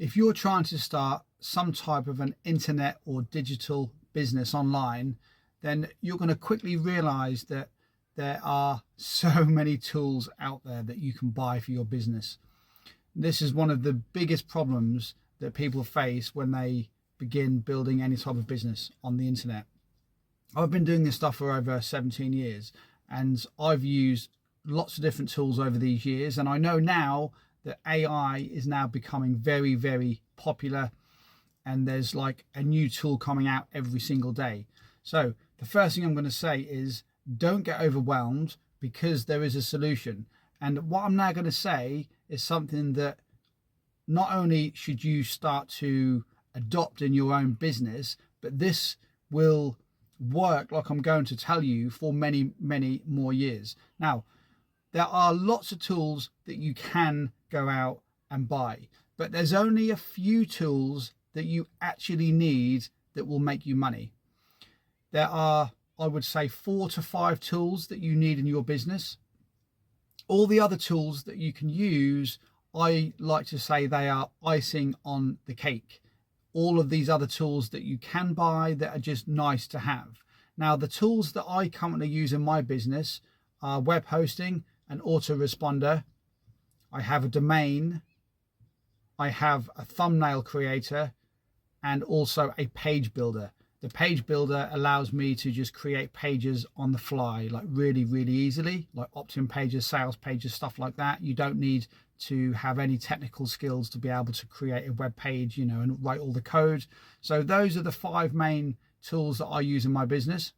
If you're trying to start some type of an internet or digital business online, then you're going to quickly realize that there are so many tools out there that you can buy for your business. This is one of the biggest problems that people face when they begin building any type of business on the internet. I've been doing this stuff for over 17 years, and I've used lots of different tools over these years, and I know now that AI is now becoming very, very popular, and there's like a new tool coming out every single day. So the first thing I'm going to say is don't get overwhelmed, because there is a solution. And what I'm now going to say is something that not only should you start to adopt in your own business, but this will work, like I'm going to tell you, for many, many more years. Now, there are lots of tools that you can go out and buy, but there's only a few tools that you actually need that will make you money. There are, I would say, 4 to 5 tools that you need in your business. All the other tools that you can use, I like to say they are icing on the cake. All of these other tools that you can buy that are just nice to have. Now, the tools that I currently use in my business are web hosting, an autoresponder. I have a domain. I have a thumbnail creator, and also a page builder. The page builder allows me to just create pages on the fly, like really, really easily, like opt-in pages, sales pages, stuff like that. You don't need to have any technical skills to be able to create a web page, and write all the code. So those are the 5 main tools that I use in my business.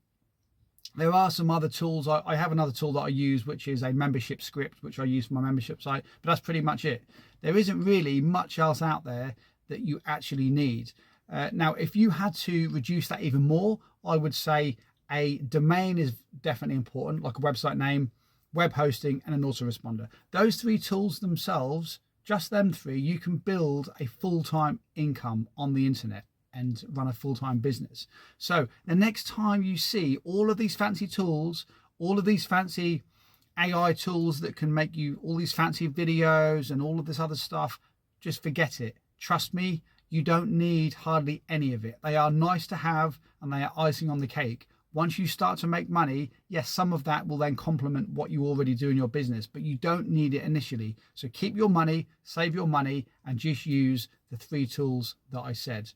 There are some other tools. I have another tool that I use, which is a membership script, which I use for my membership site, but that's pretty much it. There isn't really much else out there that you actually need. Now, if you had to reduce that even more, I would say a domain is definitely important, like a website name, web hosting, and an autoresponder. Those 3 tools themselves, just them 3, you can build a full-time income on the internet and run a full-time business. So the next time you see all of these fancy tools, all of these fancy AI tools that can make you all these fancy videos and all of this other stuff, just forget it. Trust me, you don't need hardly any of it. They are nice to have, and they are icing on the cake. Once you start to make money, yes, some of that will then complement what you already do in your business, but you don't need it initially. So keep your money, save your money, and just use the 3 tools that I said.